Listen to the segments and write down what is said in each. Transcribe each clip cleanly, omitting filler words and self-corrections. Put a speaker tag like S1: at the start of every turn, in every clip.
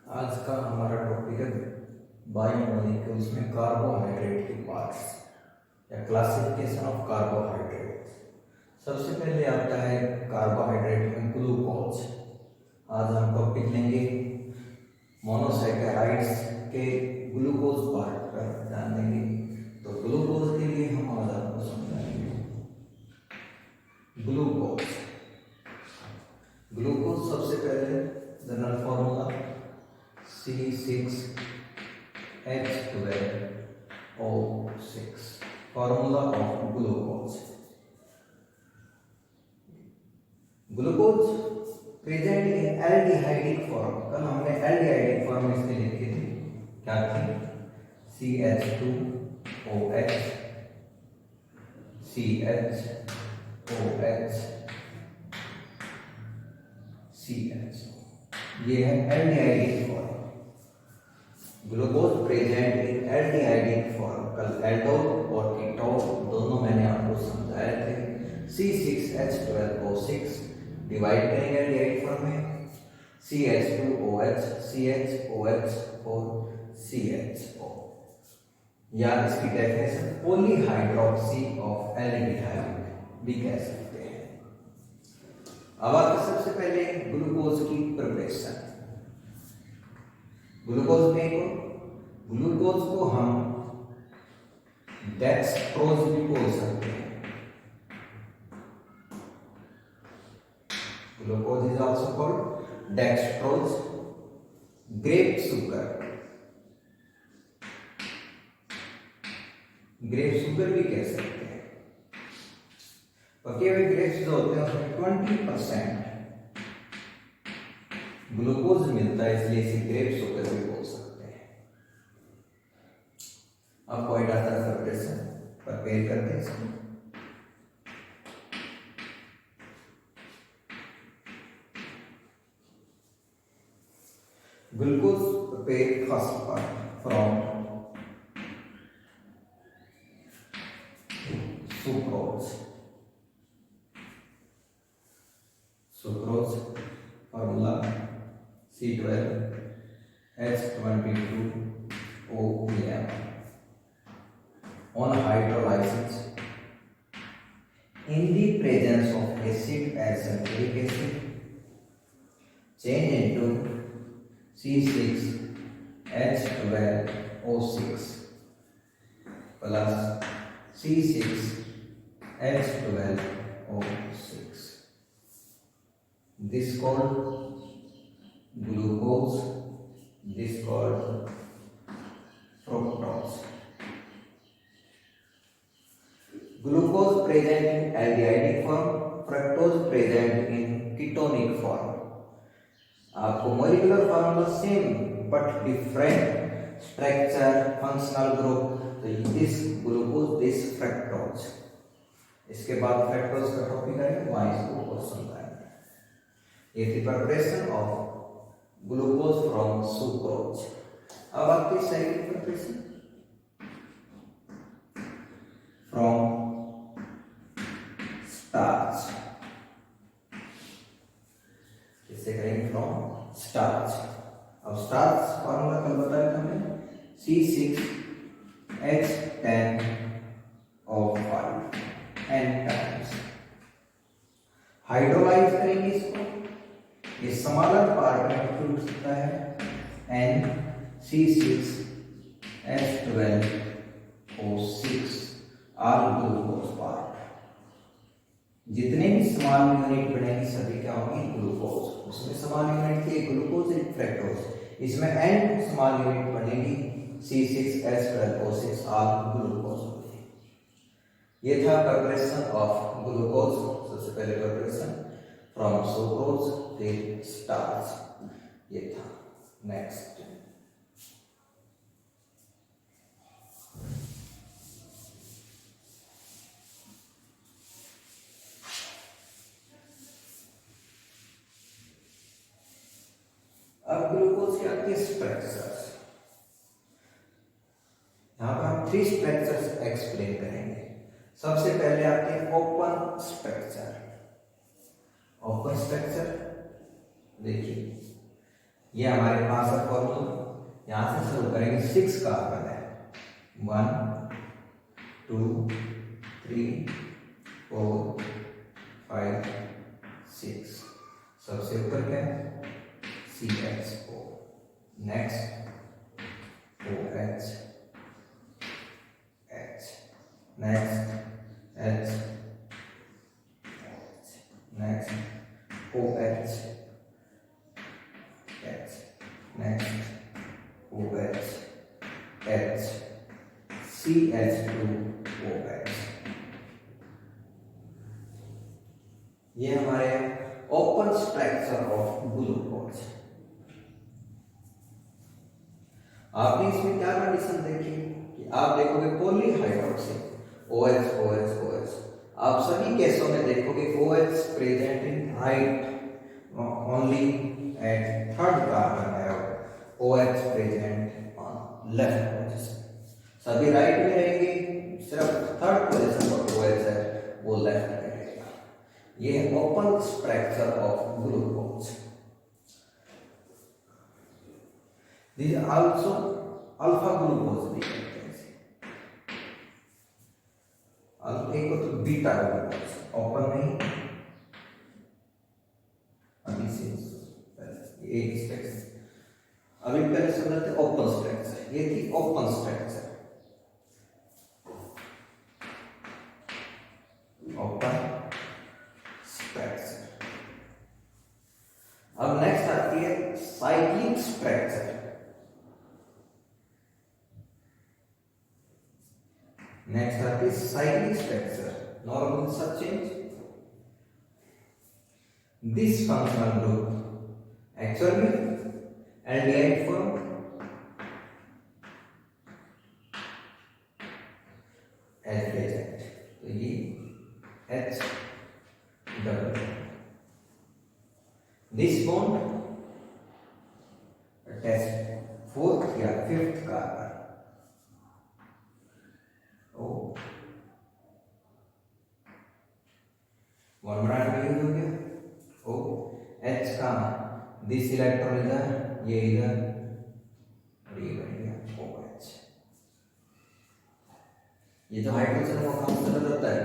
S1: आज का हमारा टॉपिक है बायोमोलिक्यूल्स में कार्बोहाइड्रेट के पार्ट्स या क्लासिफिकेशन ऑफ कार्बोहाइड्रेट। सबसे पहले आता है कार्बोहाइड्रेट में ग्लूकोज। आज हम टॉपिक लेंगे मोनोसैकेराइड्स के ग्लूकोज पार्ट पर ध्यान देंगे। तो ग्लूकोज के लिए हम आज आपको समझाएंगे ग्लूकोज। ग्लूकोज सबसे पहले general formula C6H12O6 formula of glucose. Glucose present in aldehydic form. कल हमने एल्डिहाइडिक फॉर्म इसमें लिखी थी, क्या थी? CH2OH CHOH CH, ये है aldehydic form. Glucose present in aldehydic form. कल एल्डोल और कीटोन दोनों मैंने आपको समझाए थे। C6H12O6 डिवाइड करेंगे एल्डिहाइड फॉर्म में CH2OH CHOH और CHO, या इसकी डेफिनेशन पॉलीहाइड्रोक्सी ऑफ एल्डिहाइड भी कह सकते हैं। अब आते सबसे पहले ग्लूकोज की प्रिपरेशन। ग्लूकोज को हम डेक्सट्रोज भी बोल सकते हैं। Glucose is also called dextrose. Grape sugar भी कह सकते हैं। पके हुए ग्रेप्स जो होते हैं उसमें 20% ग्लूकोज मिलता है, इसलिए इसे ग्रेप शुगर भी बोल सकते हैं। अब पॉइंट आता है प्रिपरेशन। प्रिपेयर करते हैं इसको। Glucose prepare first part from sucrose formula C12H22O11 on hydrolysis in the presence of acid as sulfuric acid change into C6H12O6 plus C6H12O6. This called glucose, this called fructose. Glucose present in aldehydic form, fructose present in ketonic form. आपको molecular formula same but different structure, functional group. तो this glucose, this fructose. इसके बाद fructose का topic आएगा, वहाँ इसको और समझाएंगे। ये थी preparation of glucose from sucrose. अब आपकी सेकंड प्रिपरेशन फ्रॉम स्टार्च। किससे करेंगे? From starch. अब स्टार्च फॉर्मूला कल बताया था हमने C6H10O5 n टाइम्स। हाइड्रोलाइज करेंगे इसको, ये समालर पार्ट में टूट सकता है N C6H12O6 are glucose part. जितने भी समान यूनिट बनेंगी सभी क्या होंगी? ग्लूकोज। उसमें समान यूनिट थी ग्लूकोज एंड फ्रक्टोज, इसमें n समान यूनिट बनेगी C6H12O6 आर ग्लूकोज। ये था प्रिपरेशन ऑफ ग्लूकोज। सबसे पहले प्रिपरेशन फ्रॉम सुक्रोज फिर स्टार्च, ये था। नेक्स्ट अब ग्लूकोज के आते हैं स्ट्रक्चर्स। यहां पर हम 3 स्ट्रक्चर्स एक्सप्लेन करेंगे। सबसे पहले आते हैं ओपन स्ट्रक्चर। ओपन स्ट्रक्चर देखिए, ये हमारे पास है फॉर्मूला। यहां से शुरू करेंगे, 6 कार्बन है, 1 2 3 4 5 6। सबसे ऊपर क्या है, CHO। Next OH, H, next H, next OH, H, next OH, H, CH2OH। ये हमारे ओपन स्ट्रक्चर ऑफ ग्लूकोज। आपने इसमें क्या कंडीशन देखी कि आप देखोगे पॉलीहाइड्रोक्सी OH OH OH। आप सभी केसों में देखोगे OH present in right only at third carbon है, OH present on left position. सभी राइट में रहेंगे, सिर्फ थर्ड पोजीशन पर OH है वो लेफ्ट में रहेगा। ये है open structure of glucose. These are also alpha glucose भी कहते हैं इसे। एक को तो बीटा ग्लूकोज, ओपन नहीं, अभी से एक स्ट्रक्चर। अभी पहले समझते ओपन स्ट्रक्चर, ये थी ओपन स्ट्रक्चर, ओपन स्ट्रक्चर। अब नेक्स्ट आती है cyclic structure. Next up is cyclic structure. Normal such change. This functional group actually aldehyde form as present. तो ये H double. This bond attached fourth या fifth carbon. One brand में use हो गया O, H का this electron इधर, ये इधर, और ये बन गया OH। ये जो हाइड्रोजन वो कम से रहता है,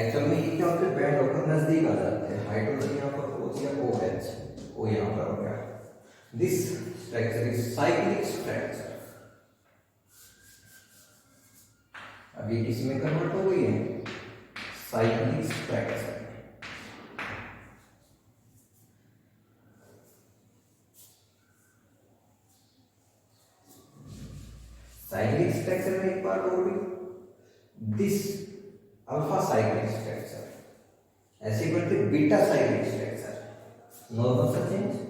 S1: एक्चुअल में ये क्या होता है, बैंड होकर नजदीक आ जाते हैं। हाइड्रोजन यहाँ पर हो गया OH, O यहाँ पर हो गया। This structure is cyclic structure. अभी इसमें कन्वर्ट हो गई है साइक्लिक स्ट्रक्चर। साइक्लिक स्ट्रक्चर में एक पार्ट और भी, दिस अल्फा साइक्लिक स्ट्रक्चर ऐसे करते बीटा साइक्लिक स्ट्रक्चर। नॉर्मल सा चेंज।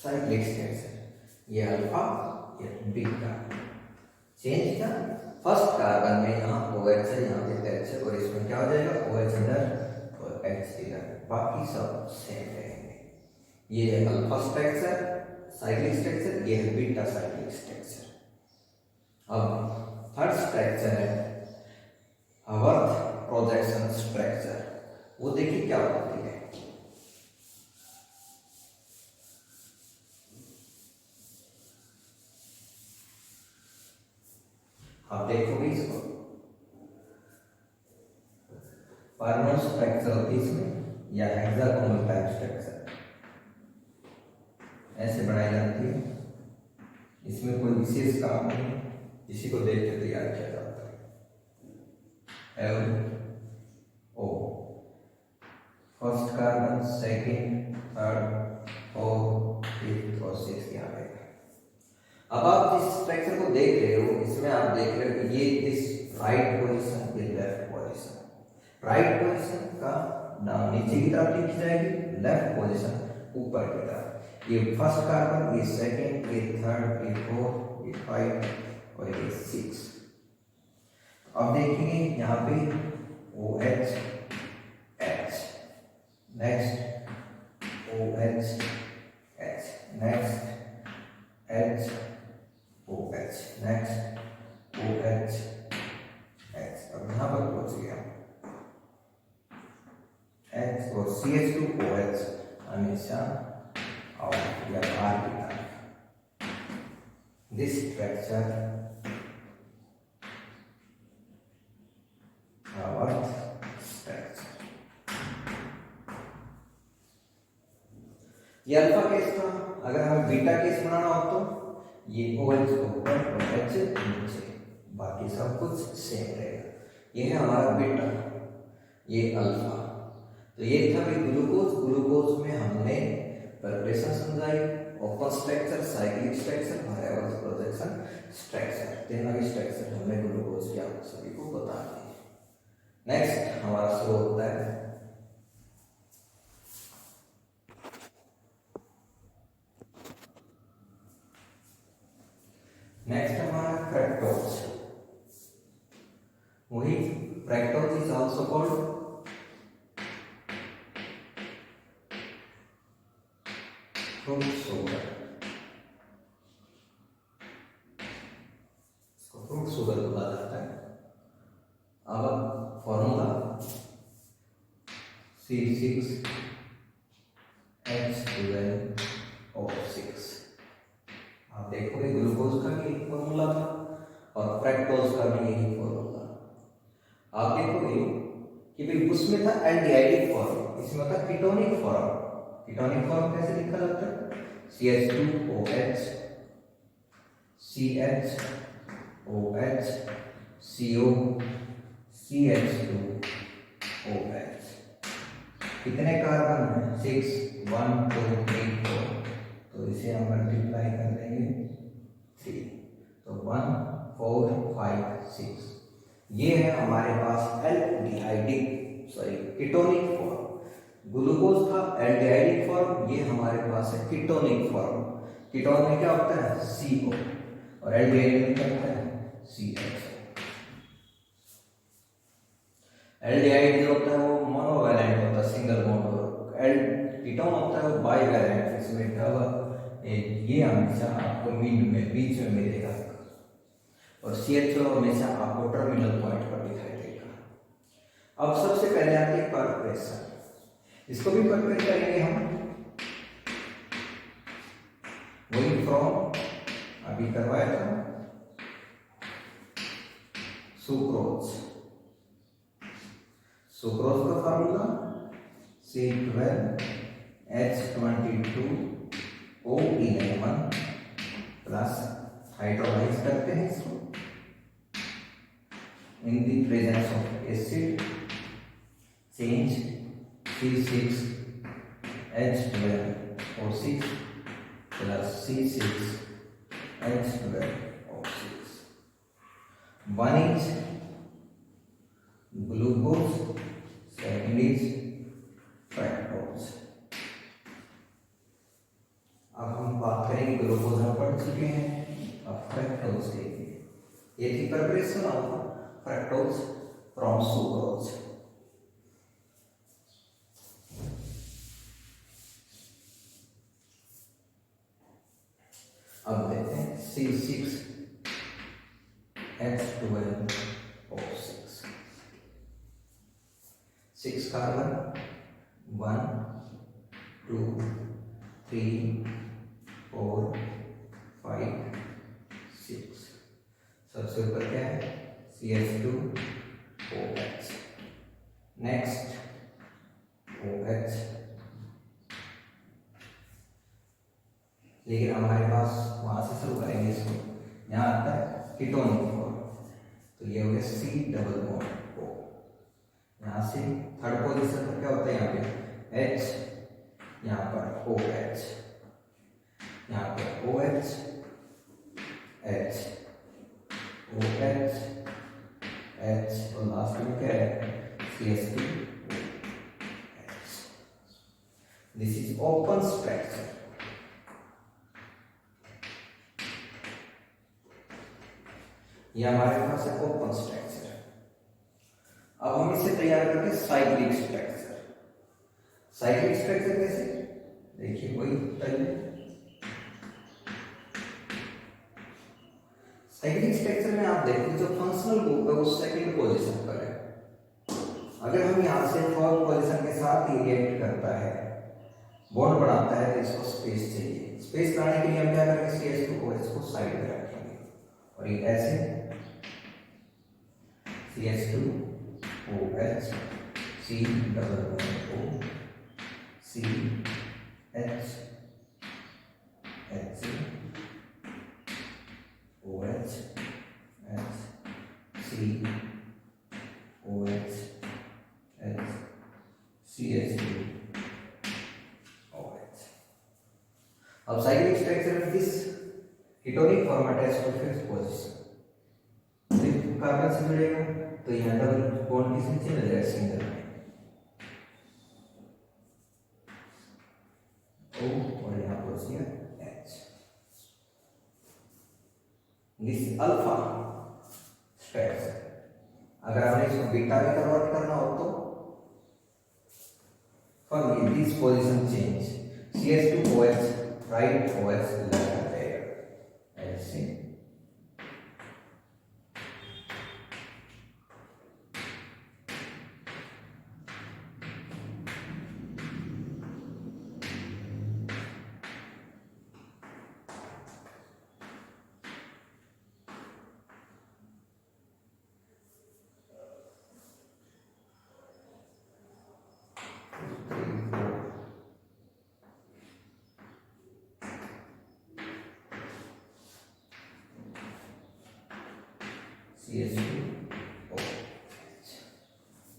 S1: साइक्लिक स्ट्रक्चर, ये अल्फा ये बीटा। चेंज था फर्स्ट कार्बन में, यहाँ OH है, यहाँ पे H है, और इसमें क्या हो जाएगा OH इधर और H इधर, बाकी सब सेम रहेंगे। ये है अल्फा स्ट्रक्चर साइक्लिक स्ट्रक्चर, ये है बीटा साइक्लिक स्ट्रक्चर। अब थर्ड स्ट्रक्चर है हवर्थ प्रोजेक्शन स्ट्रक्चर। वो देखिए क्या होती है। आप देखोगे इसको, पार्नल स्ट्रक्चर होती है इसमें, या हेक्सागोनल टाइप स्ट्रक्चर ऐसे बनाई जाती है। इसमें कोई विशेष काम नहीं, इसी को देख के तैयार किया जाता है। LO first carbon, second, third, fourth, fifth और सिक्स्थ यहाँ रहेगा। अब आप जिस स्ट्रक्चर इसमें आप देख रहे हो ये इस राइट पोजीशन, ये लेफ्ट पोजीशन। राइट पोजीशन का नाम नीचे की तरफ लिखी जाएगी, लेफ्ट पोजीशन ऊपर की तरफ। ये फर्स्ट कार्बन, ये सेकंड, ये थर्ड, ये फोर्थ, ये 5 और ये 6। अब देखेंगे यहाँ पे OH H, next OH H, next H OH, next OH H। अब यहाँ पर पहुंच गया H और CH2OH हमेशा आउट या बाहर की तरफ। दिस स्ट्रक्चर ये अल्फा केस था। अगर हमें बीटा केस बनाना हो तो ये OH ऊपर और H नीचे, बाकी सब कुछ सेम रहेगा। ये है हमारा बीटा, ये अल्फा। तो ये था भाई ग्लूकोज। ग्लूकोज में हमने प्रिपरेशन समझाई, open structure, cyclic structure, virus projection structure. तीनों की स्ट्रक्चर हमने ग्लूकोज की आप सभी को बता दी। नेक्स्ट हमारा शुरू होता है नेक्स्ट हमारा फ्रक्टोज। वही fructose is also called fruit sugar. इसको फ्रूट शुगर बोला जाता है। अब फॉर्मूला C6H12O6। आप देखोगे ग्लूकोज का भी एक फॉर्मूला था और फ्रक्टोज का भी यही फॉर्मूला। आप देखोगे कि भाई उसमें था एल्डिहाइडिक फॉर्म, इसमें था कीटोनिक फॉर्म। कीटोनिक फॉर्म कैसे लिखा जाता है? CH2OH CHOH CO CH2OH। कितने कार्बन हैं? 6 1 2 3 4। तो इसे हम मल्टीप्लाई कर देंगे 3, तो 1 4 5 6। ये है हमारे पास एल्डिहाइडिक कीटोनिक फॉर्म। ग्लूकोज का एल्डिहाइडिक फॉर्म, ये हमारे पास है कीटोनिक फॉर्म। कीटोन में क्या होता है? CO, और एल्डिहाइड में क्या होता है? CH। एल्डिहाइड जो होता है वो मोनोवैलेंट होता है, सिंगल बॉन्ड। कीटोन होता है वो बाइवैलेंट, इसमें डबल। ये हमेशा आपको मीन में बीच में मिलेगा, और CHO हमेशा आपको टर्मिनल पॉइंट पर दिखाई देगा। अब सबसे पहले आती है परप्रेशन। इसको भी परपेट करेंगे हम, वही फ्रॉम अभी करवाया था सुक्रोज। सुक्रोज का फार्मूला C12H22O11 प्लस हाइड्रोलाइज करते हैं इसको in the presence of acid, change C6H12O6 plus C6H12O6। 1 is glucose, second is fructose. अब हम बात करेंगे, ग्लूकोज हम पढ़ चुके हैं, अब फ्रक्टोज देखिए। ये थी preparation of fructose from sucrose. अब देखते हैं C6H12O6। 6 कार्बन, 1 2 3 4 5 6। सबसे ऊपर क्या है? CH2OH, next OH। लेकिन हमारे पास वहां से शुरू करेंगे इसको, यहाँ आता है कीटोनिक फॉर्म, तो ये हो गया C डबल बॉन्ड O। यहाँ से थर्ड पोजीशन पर क्या होता है? यहाँ पे H, यहाँ पर OH, यहाँ पर OH H ये हमारे पास है ओपन स्ट्रक्चर। अब हम इसे तैयार करके साइक्लिक स्ट्रक्चर। साइक्लिक स्ट्रक्चर कैसे, देखिए वही पहले साइक्लिक स्ट्रक्चर में आप देखिए जो फंक्शनल ग्रुप है वो सेकंड पोजीशन पर है। अगर हम यहाँ से फोर्थ पोजीशन के साथ ही रिएक्ट करता है, बॉन्ड बनाता है, तो इसको स्पेस चाहिए। स्पेस लाने के लिए हम क्या करेंगे, CH2OH को साइड में रखेंगे और ये ऐसे CH2OH C=O CH OH COH CH2OH। अब साइक्लिक स्ट्रक्चर में this ketonic form attach to fifth position, carbon से मिलेगा तो यहाँ डबल बॉन्ड किससे चेंज हो जाएगा, सिंगल में O और यहाँ पर H। This alpha structure. अगर हमने इसको बीटा में कन्वर्ट करना हो तो from this position change CH2OH right OH left pair ऐसे।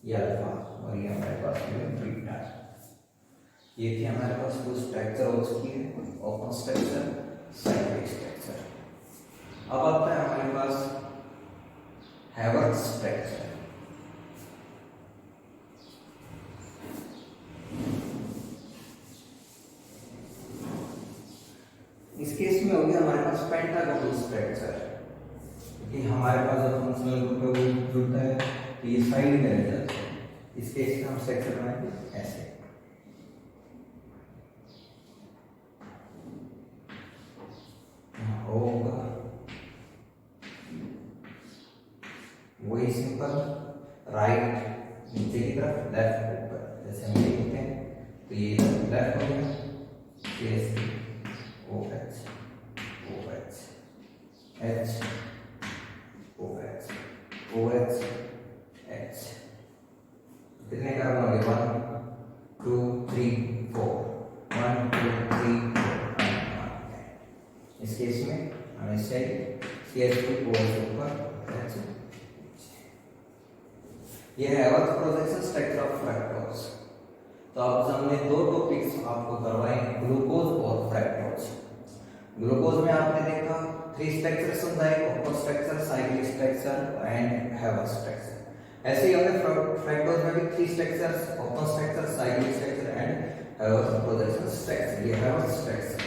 S1: ये अल्फा और ये हमारे पास बीटा। ये थी हमारे पास दो स्ट्रक्चर हो चुकी है, ओपन स्ट्रक्चर, साइक्लिक स्ट्रक्चर। अब आता है हमारे पास हैवर्थ स्ट्रक्चर। इस केस में हो गया हमारे पास पेंटागोनल स्ट्रक्चर, क्योंकि हमारे पास जो फंक्शनल ग्रुप है वो जुड़ता है तो ये साइड में रह जाता है। इस केस में हम स्ट्रक्चर बनाएंगे ऐसे, होगा वही सिंपल राइट नीचे की तरफ, लेफ्ट ऊपर, जैसे हम लिखते हैं तो ये लेफ्ट हो गया CH2OH OH H OH OH H। कितने कार्बन हो गए, 1 2 3 4 1 2 3 4। इस केस में हमें CH2OH ऊपर H। यह है हैवर्थ प्रोजेक्शन स्ट्रक्चर ऑफ फ्रक्टोज। तो अब हमने दो टॉपिक्स आपको करवाए, ग्लूकोज और फ्रक्टोज। ग्लूकोज में आपने देखा 3 स्ट्रक्चर समझाए, open structure, cyclic structure and हैवर्थ structure. ऐसे ही हमने फ्रक्टोज में भी 3 structures, open structure, cyclic structure and हैवर्थ projection structure. ये हैवर्थ स्ट्रक्चर